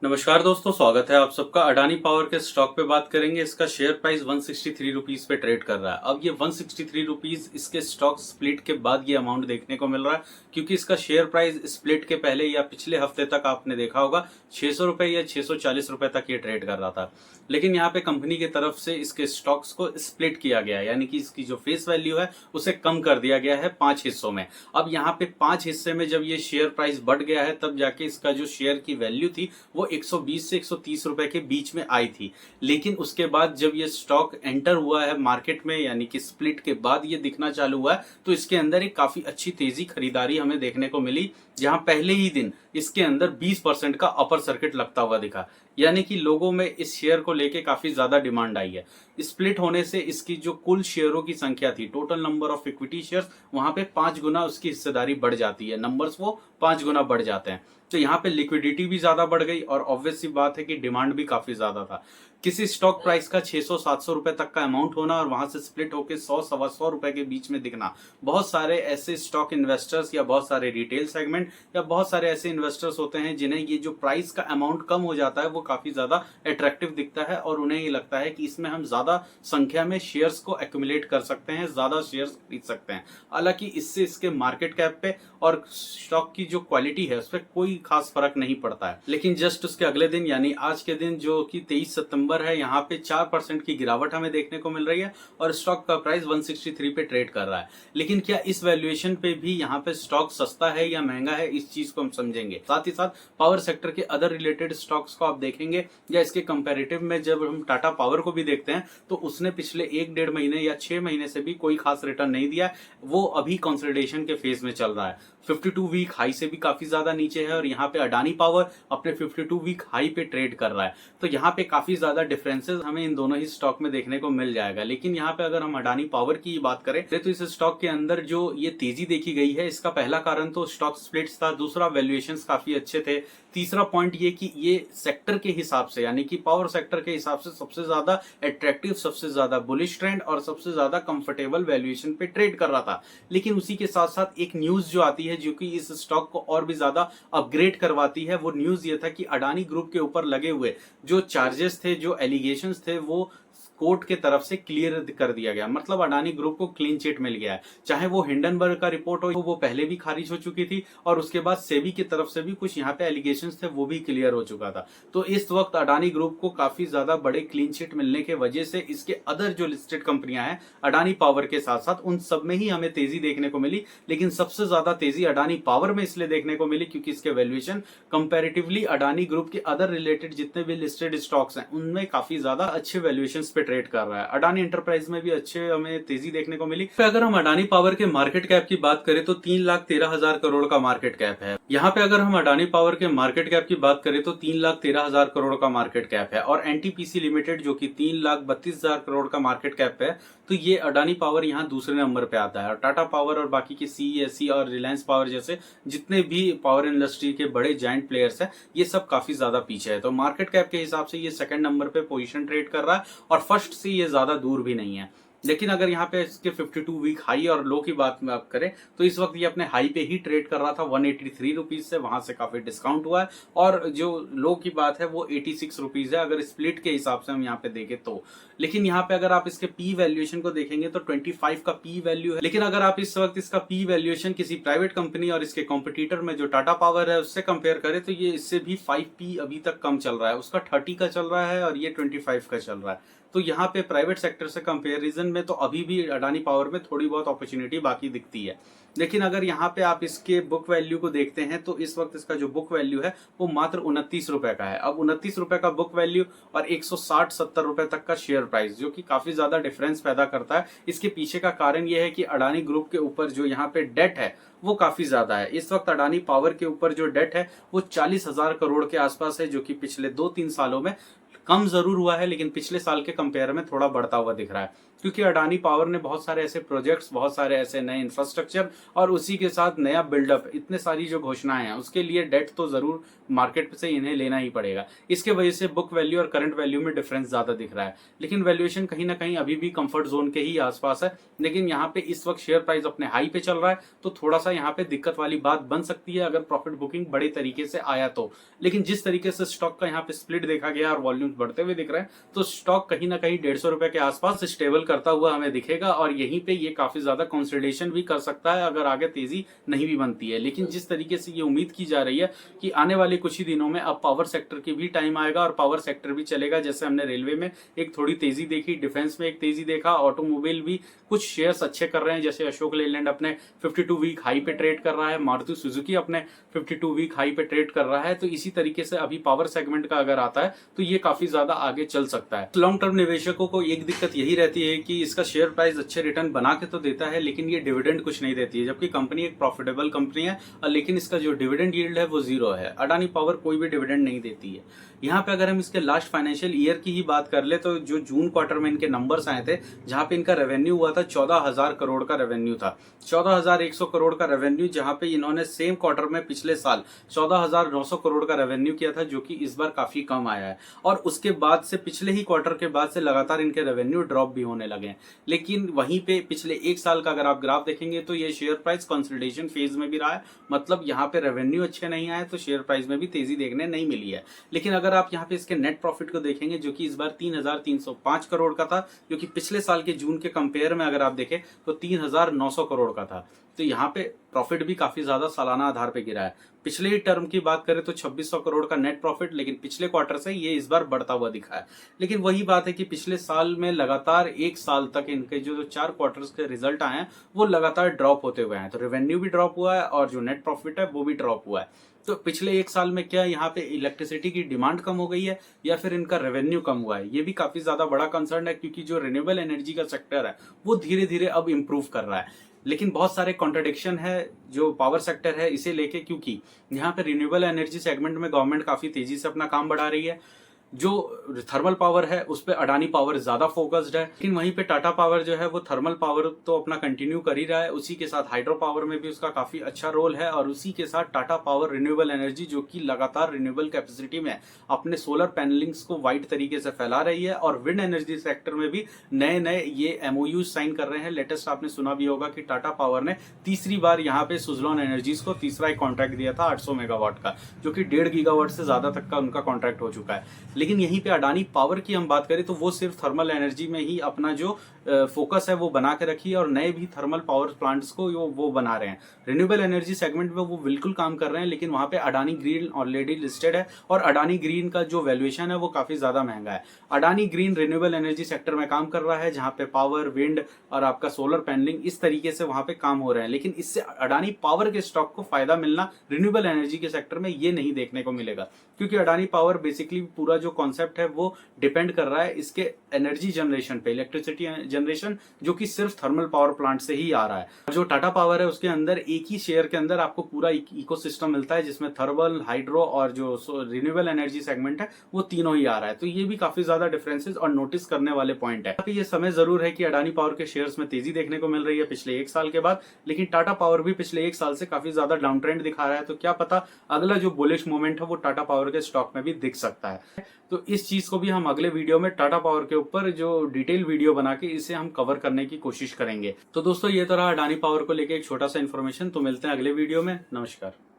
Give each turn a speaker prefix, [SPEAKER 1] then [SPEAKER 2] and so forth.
[SPEAKER 1] नमस्कार दोस्तों, स्वागत है आप सबका। अडानी पावर के स्टॉक पे बात करेंगे। इसका शेयर प्राइस 163 रुपीज पे ट्रेड कर रहा है। अब ये 163 रुपीज इसके स्टॉक स्प्लिट के बाद ये अमाउंट देखने को मिल रहा है, क्योंकि इसका शेयर प्राइस स्प्लिट के पहले या पिछले हफ्ते तक आपने देखा होगा 600 रुपए या 640 रुपए तक ये ट्रेड कर रहा था। लेकिन यहाँ पे कंपनी की तरफ से इसके स्टॉक्स को स्प्लिट किया गया है, यानी कि इसकी जो फेस वैल्यू है उसे कम कर दिया गया है 5 हिस्सों में। अब यहाँ पे 5 हिस्से में जब ये शेयर प्राइस बढ़ गया है, तब जाके इसका जो शेयर की वैल्यू थी वो 120 से 130 रुपए के बीच में आई थी। लेकिन उसके बाद जब ये स्टॉक एंटर हुआ है मार्केट में, यानी कि स्प्लिट के बाद ये दिखना चालू हुआ है, तो इसके अंदर एक काफी अच्छी तेजी खरीदारी हमें देखने को मिली, जहां पहले ही दिन इसके अंदर 20% का अपर सर्किट लगता हुआ दिखा। यानी कि लोगों में इस शेयर को लेके काफी ज्यादा डिमांड आई है। स्प्लिट होने से इसकी जो कुल शेयरों की संख्या थी, total number of equity shares, वहां पे 5 गुना उसकी हिस्सेदारी बढ़ जाती है। नंबर्स वो 5 गुना बढ़ जाते हैं। तो यहाँ पे लिक्विडिटी भी ज्यादा बढ़ गई और ऑब्वियस सी बात है कि डिमांड भी काफी ज्यादा था। किसी स्टॉक प्राइस का 600-700 रुपए तक का अमाउंट होना और वहां से स्प्लिट होकर 100-125 रुपए के बीच में दिखना, बहुत सारे ऐसे स्टॉक इन्वेस्टर्स या बहुत सारे रिटेल सेगमेंट या बहुत सारे ऐसे इन्वेस्टर्स होते हैं जिन्हें ये जो प्राइस का अमाउंट कम हो जाता है वो काफी ज्यादा अट्रैक्टिव दिखता है, और उन्हें ये लगता है कि इसमें हम ज्यादा संख्या में शेयर्स को एक्यूमुलेट कर सकते हैं, ज्यादा शेयर्स खरीद सकते हैं। हालांकि इससे इसके मार्केट कैप पे और स्टॉक की जो क्वालिटी है उस पर कोई खास फर्क नहीं पड़ता है। लेकिन जस्ट उसके अगले दिन यानी आज के दिन जो कि 23 सितंबर है, यहाँ पे 4% की गिरावट हमें देखने को मिल रही है और स्टॉक का प्राइस 163 पे ट्रेड कर रहा है। लेकिन क्या इस वैल्यूएशन पे भी यहाँ पे स्टॉक सस्ता है या महंगा है, इस चीज को हम समझेंगे। साथ ही साथ पावर सेक्टर के अदर रिलेटेड स्टॉक्स को आप देखेंगे या इसके कंपेरेटिव में जब हम टाटा पावर को भी देखते हैं तो उसने पिछले 1-1.5 महीने या 6 महीने से भी कोई खास रिटर्न नहीं दिया। वो अभी कंसोलिडेशन के फेज में चल रहा है। 52 वीक हाई से भी काफी ज्यादा नीचे है और यहाँ पे अडानी पावर अपने 52 वीक हाई पे ट्रेड कर रहा है। तो यहाँ पे काफी ज्यादा डिफरेंसेस हमें इन दोनों ही स्टॉक में देखने को मिल जाएगा। लेकिन यहाँ पे अगर हम अडानी पावर की बात करें तो इस स्टॉक के अंदर जो ये तेजी देखी गई है, इसका पहला कारण तो स्टॉक स्प्लिट्स था, दूसरा वैल्यूएशंस काफी अच्छे थे, तीसरा पॉइंट ये कि ये सेक्टर के हिसाब से यानी कि पावर सेक्टर के हिसाब से सबसे ज्यादा अट्रैक्टिव, सबसे ज्यादा बुलिश ट्रेंड और सबसे ज्यादा कंफर्टेबल वैल्यूएशन पे ट्रेड कर रहा था। लेकिन उसी के साथ साथ एक न्यूज जो आती है जो कि इस स्टॉक को और भी ज्यादा अपग्रेड करवाती है, वो न्यूज ये था कि अडानी ग्रुप के ऊपर लगे हुए जो चार्जेस थे, जो एलिगेशंस थे, वो कोर्ट के तरफ से क्लियर कर दिया गया। मतलब अडानी ग्रुप को क्लीन चिट मिल गया है। चाहे वो हिंडनबर्ग का रिपोर्ट हो, वो पहले भी खारिज हो चुकी थी और उसके बाद सेबी की तरफ से भी कुछ यहाँ पे एलिगेशंस थे, वो भी क्लियर हो चुका था। तो इस वक्त अडानी ग्रुप को काफी ज्यादा बड़े क्लीन चिट मिलने के वजह से इसके अदर जो लिस्टेड कंपनियां हैं अडानी पावर के साथ साथ, उन सब में ही हमें तेजी देखने को मिली। लेकिन सबसे ज्यादा तेजी अडानी पावर में इसलिए देखने को मिली क्योंकि इसके वैल्यूएशन कंपैरेटिवली अडानी ग्रुप के अदर रिलेटेड जितने भी लिस्टेड स्टॉक्स हैं उनमें काफी ज्यादा अच्छे वैल्यूएशन पे ट्रेड कर रहा है। अडानी एंटरप्राइज में भी अच्छे हमें तेजी देखने को मिली। तो अगर हम अडानी पावर के मार्केट कैप की बात करें तो 3,13,000 करोड़ का मार्केट कैप है। यहाँ पे अगर हम अडानी पावर के मार्केट कैप की बात करें तो 3,13,000 करोड़ का मार्केट कैप है और एनटीपीसी लिमिटेड जो कि 3,32,000 करोड़ का मार्केट कैप है, तो ये अडानी पावर यहाँ दूसरे नंबर पे आता है। और टाटा पावर और बाकी के सीईएससी और रिलायंस पावर जैसे जितने भी पावर इंडस्ट्री के बड़े जायंट प्लेयर्स हैं, ये सब काफी ज्यादा पीछे है। तो मार्केट कैप के हिसाब से ये सेकंड नंबर पे पोजीशन ट्रेड कर रहा है और फर्स्ट से ये ज्यादा दूर भी नहीं है। लेकिन अगर यहाँ पे इसके 52 वीक हाई और लो की बात में आप करें तो इस वक्त ये अपने हाई पे ही ट्रेड कर रहा था 183 रुपीज से, वहां से काफी डिस्काउंट हुआ है। और जो लो की बात है वो 86 रुपीज है अगर स्प्लिट के हिसाब से हम यहाँ पे देखें तो। लेकिन यहाँ पे अगर आप इसके पी वैल्यूएशन को देखेंगे तो 25 का पी वैल्यू है। लेकिन अगर आप इस वक्त इसका पी वैल्यूएशन किसी प्राइवेट कंपनी और इसके कॉम्पिटिटर में जो टाटा पावर है उससे कंपेयर करें तो ये इससे भी 5p अभी तक कम चल रहा है। उसका 30 का चल रहा है और ये 25 का चल रहा है। तो यहाँ पे प्राइवेट सेक्टर से कंपैरिजन में तो अभी भी अडानी पावर में थोड़ी बहुत अपॉर्चुनिटी बाकी दिखती है। लेकिन अगर यहाँ पे आप इसके बुक वैल्यू को देखते हैं तो इस वक्त इसका जो बुक वैल्यू है वो मात्र 29 रुपए का है। अब 29 रुपए का बुक वैल्यू और 160-70 रुपए तक का शेयर प्राइस, जो कि काफी ज्यादा डिफरेंस पैदा करता है। इसके पीछे का कारण यह है कि अडानी ग्रुप के ऊपर जो यहाँ पे डेट है वो काफी ज्यादा है। इस वक्त अडानी पावर के ऊपर जो डेट है वो 40,000 करोड़ के आसपास है, जो कि पिछले 2-3 सालों में कम जरूर हुआ है लेकिन पिछले साल के कंपेयर में थोड़ा बढ़ता हुआ दिख रहा है। क्योंकि अडानी पावर ने बहुत सारे ऐसे प्रोजेक्ट्स, बहुत सारे ऐसे नए इंफ्रास्ट्रक्चर और उसी के साथ नया बिल्डअप, इतने सारी जो घोषणाएं हैं, उसके लिए डेट तो जरूर मार्केट से इन्हें लेना ही पड़ेगा। इसके वजह से बुक वैल्यू और करंट वैल्यू में डिफरेंस ज्यादा दिख रहा है, लेकिन वैल्यूएशन कहीं ना कहीं अभी भी कंफर्ट जोन के ही आसपास है। लेकिन यहाँ पे इस वक्त शेयर प्राइस अपने हाई पे चल रहा है, तो थोड़ा सा यहाँ पे दिक्कत वाली बात बन सकती है अगर प्रॉफिट बुकिंग बड़े तरीके से आया तो। लेकिन जिस तरीके से स्टॉक का यहाँ पे स्प्लिट देखा गया और वॉल्यूम्स बढ़ते हुए दिख रहे हैं, तो स्टॉक कहीं ना कहीं 150 रुपए के आसपास स्टेबल करता हुआ हमें दिखेगा और यहीं पे ये काफी ज्यादा कंसोलिडेशन भी कर सकता है अगर आगे तेजी नहीं भी बनती है। लेकिन जिस तरीके से ये उम्मीद की जा रही है कि आने वाले कुछ ही दिनों में अब पावर सेक्टर की भी टाइम आएगा और पावर सेक्टर भी चलेगा, जैसे हमने रेलवे में एक थोड़ी तेजी देखी, डिफेंस में एक तेजी देखा, ऑटोमोबाइल भी कुछ शेयर्स अच्छे कर रहे हैं, जैसे अशोक लेलैंड अपने 52 वीक हाई पे ट्रेड कर रहा है, मारुति सुजुकी अपने 52 वीक हाई पे ट्रेड कर रहा है। तो इसी तरीके से अभी पावर सेगमेंट का अगर आता है तो ये काफी ज्यादा आगे चल सकता है। लॉन्ग टर्म निवेशकों को एक दिक्कत यही रहती है कि इसका शेयर प्राइस अच्छे रिटर्न बना के तो देता है, लेकिन ये डिविडेंड कुछ नहीं देती है, जबकि कंपनी एक प्रॉफिटेबल कंपनी है, लेकिन इसका जो डिविडेंड यील्ड है वो जीरो है। अडानी पावर कोई भी डिविडेंड नहीं देती है। यहाँ पे अगर हम इसके लास्ट फाइनेंशियल ईयर की ही बात कर ले तो जो जून क्वार्टर में इनके नंबर्स आए थे, जहां पे इनका रेवेन्यू हुआ था 14,000 करोड़ का रेवेन्यू था, 14,100 करोड़ का रेवेन्यू, जहां पे इन्होंने सेम क्वार्टर में पिछले साल 14,900 करोड़ का रेवेन्यू किया था, जो कि इस बार काफी कम आया है। और उसके बाद से पिछले ही क्वार्टर के बाद से लगातार इनके रेवेन्यू ड्रॉप भी होने लगे हैं। लेकिन वहीं पे पिछले एक साल का अगर आप ग्राफ देखेंगे तो ये शेयर प्राइस कंसोलिडेशन फेज में भी रहा है, मतलब यहाँ पे रेवेन्यू अच्छे नहीं आए तो शेयर प्राइस में भी तेजी देखने नहीं मिली है। लेकिन अगर आप यहाँ पे इसके नेट प्रॉफिट को देखेंगे, जो कि इस बार 3,305 करोड़ का था, जो कि पिछले साल के जून के कंपेयर में अगर आप देखें तो 3,900 करोड़ का था, तो यहाँ पे प्रॉफिट भी काफी ज्यादा सालाना आधार पे गिरा है। पिछले ही टर्म की बात करें तो 2,600 करोड़ का नेट प्रॉफिट, लेकिन पिछले क्वार्टर से ये इस बार बढ़ता हुआ दिखा है। लेकिन वही बात है कि पिछले साल में लगातार एक साल तक इनके जो 4 क्वार्टर्स के रिजल्ट आए हैं वो लगातार ड्रॉप होते हुए हैं, तो रेवेन्यू भी ड्रॉप हुआ है और जो नेट प्रॉफिट है वो भी ड्रॉप हुआ है। तो पिछले एक साल में क्या यहाँ पे इलेक्ट्रिसिटी की डिमांड कम हो गई है या फिर इनका रेवेन्यू कम हुआ है, ये भी काफी ज्यादा बड़ा कंसर्न है, क्योंकि जो रिन्यूएबल एनर्जी का सेक्टर है वो धीरे धीरे अब इंप्रूव कर रहा है। लेकिन बहुत सारे कॉन्ट्रडिक्शन है जो पावर सेक्टर है इसे लेके, क्योंकि यहाँ पे रिन्यूएबल एनर्जी सेगमेंट में गवर्नमेंट काफी तेजी से अपना काम बढ़ा रही है। जो थर्मल पावर है उस पे अडानी पावर ज्यादा फोकस्ड है, लेकिन वहीं पे टाटा पावर जो है वो थर्मल पावर तो अपना कंटिन्यू कर ही रहा है, उसी के साथ हाइड्रो पावर में भी उसका काफी अच्छा रोल है, और उसी के साथ टाटा पावर रिन्यूएबल एनर्जी जो कि लगातार रिन्यूएबल कैपेसिटी में अपने सोलर पैनलिंग्स को वाइड तरीके से फैला रही है, और विंड एनर्जी सेक्टर में भी नए नए ये एमओयू साइन कर रहे हैं। लेटेस्ट आपने सुना भी होगा कि टाटा पावर ने तीसरी बार यहाँ पे सुजलॉन एनर्जीज को तीसरा एक कॉन्ट्रैक्ट दिया था 800 मेगावाट का, जो कि 1.5 गीगावाट से ज्यादा तक का उनका कॉन्ट्रैक्ट हो चुका है। लेकिन यहीं पे अडानी पावर की हम बात करें तो वो सिर्फ थर्मल एनर्जी में ही अपना जो फोकस है वो बना के रखी है, और नए भी थर्मल पावर प्लांट्स को वो बना रहे हैं। रिन्यूएबल एनर्जी सेगमेंट में वो बिल्कुल काम कर रहे हैं, लेकिन वहां पे अडानी ग्रीन ऑलरेडी लिस्टेड है, और अडानी ग्रीन का जो वैल्यूएशन है वो काफी ज्यादा महंगा है। Adani green renewable energy sector में काम कर रहा है, जहां पे पावर, विंड और आपका सोलर पैनलिंग इस तरीके से वहां पे काम हो रहे हैं, लेकिन इससे अडानी पावर के स्टॉक को फायदा मिलना रिन्यूएबल एनर्जी के सेक्टर में ये नहीं देखने को मिलेगा, क्योंकि अडानी पावर बेसिकली पूरा जो कॉन्सेप्ट है वो डिपेंड कर रहा है इसके एनर्जी जनरेशन पे, इलेक्ट्रिसिटी जनरेशन, जो कि सिर्फ थर्मल पावर प्लांट से ही आ रहा है। जो टाटा पावर है उसके अंदर एक ही शेयर के अंदर आपको पूरा इकोसिस्टम मिलता है, जिसमें थर्मल, हाइड्रो और जो रिन्यूएबल एनर्जी सेगमेंट है वो तीनों ही आ रहा है। तो ये भी काफी ज्यादा डिफरेंसेस और नोटिस करने वाले पॉइंट है। ये समय जरूर है कि अडानी पावर के शेयर्स में तेजी देखने को मिल रही है पिछले एक साल के बाद, लेकिन टाटा पावर भी पिछले एक साल से काफी ज्यादा डाउन ट्रेंड दिखा रहा है, तो क्या पता अगला जो बुलिश मोमेंट है वो टाटा पावर के स्टॉक में भी दिख सकता है। तो इस चीज को भी हम अगले वीडियो में टाटा पावर के ऊपर जो डिटेल वीडियो बना के इसे हम कवर करने की कोशिश करेंगे। तो दोस्तों ये तो रहा अडानी पावर को लेके एक छोटा सा इन्फॉर्मेशन, तो मिलते हैं अगले वीडियो में। नमस्कार।